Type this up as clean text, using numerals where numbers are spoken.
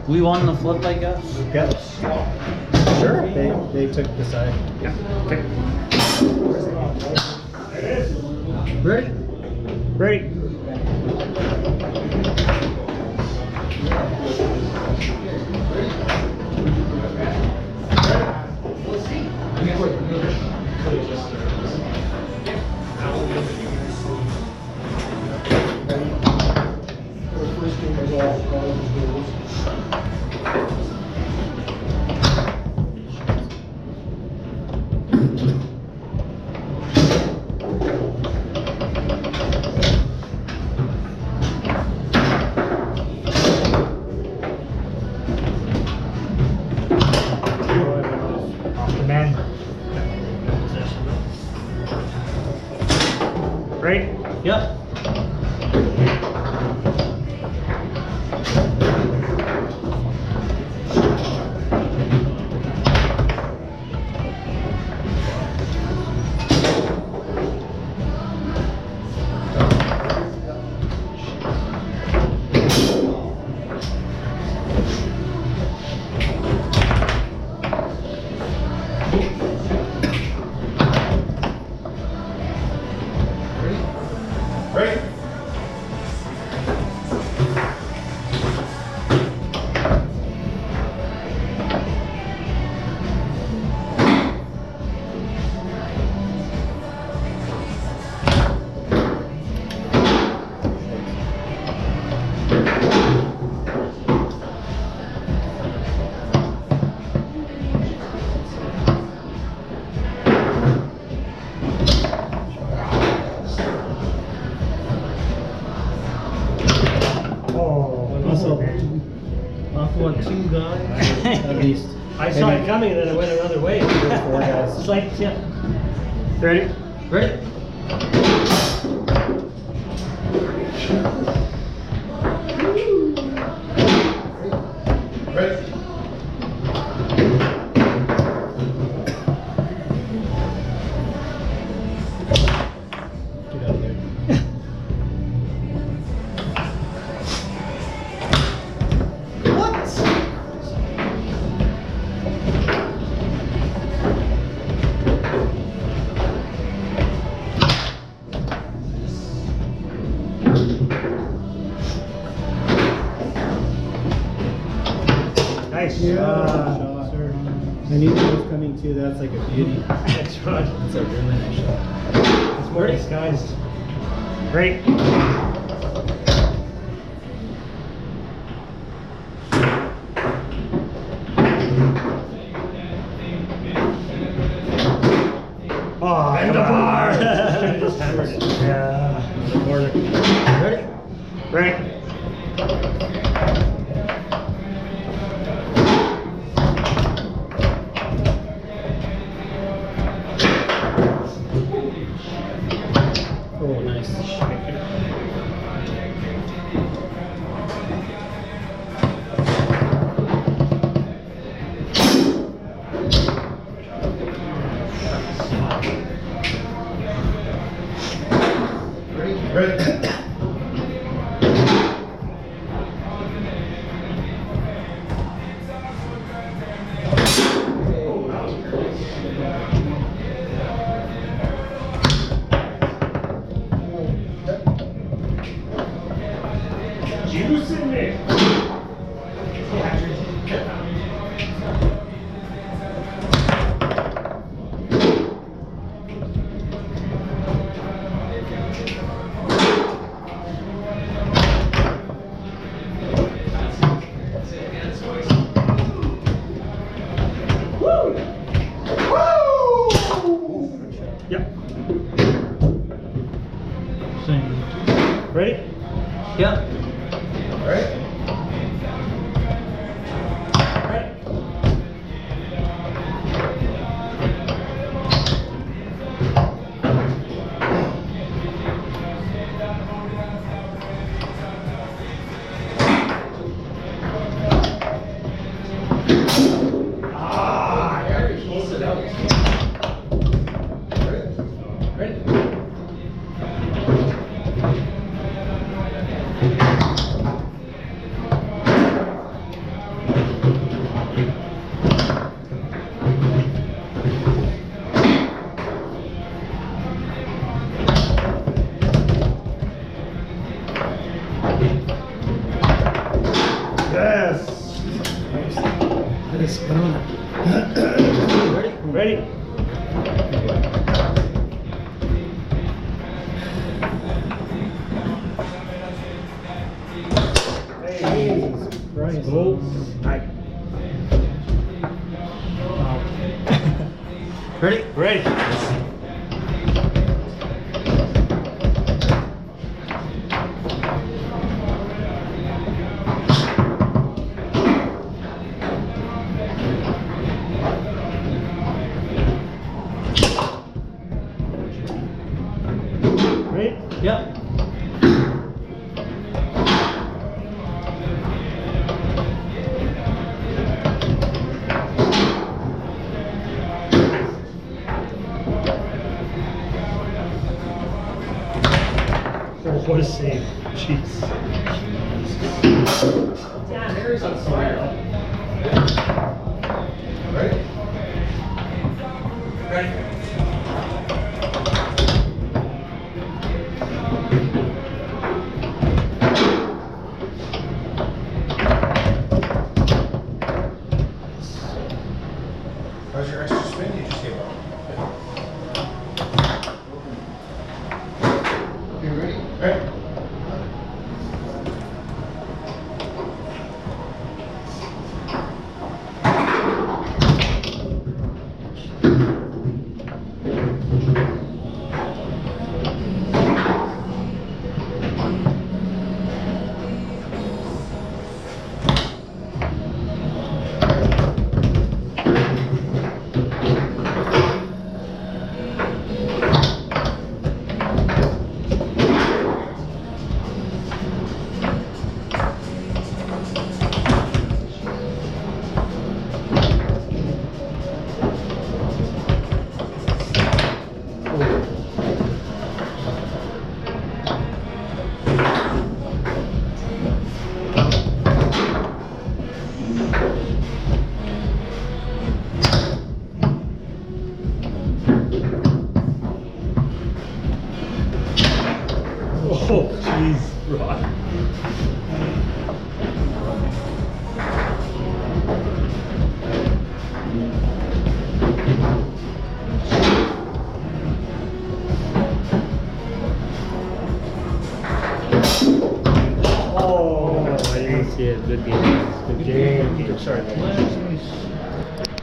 We won the flip, I guess. Yeah. Sure. They took the side. Yeah. Okay. Ready? Ready. Right? Yep. Right. Off what, 2 guys? At least. I saw it coming and then it went another way. 4 guys. It's like, yeah. Ready? Ready? Right. Get out of there. Nice. Yeah. Sure. I knew that was coming too. That's like a beauty. That's right. That's a really nice shot. It's more disguised. Great. Oh, and the bar! Should've just hammered it. Yeah. Ready? Right. Oh, nice. Ready? Esperona. Ready? Jesus Christ. Oh. Right. Ready? Ready. Ready? Yep. Oh, what a save. Jeez. Damn, Harry's on fire. Ready? Ready? How's your extra spin you just gave up? You ready? Ready. Oh, jeez, Rod. Oh, I didn't see it. Good game. Good game. Sorry.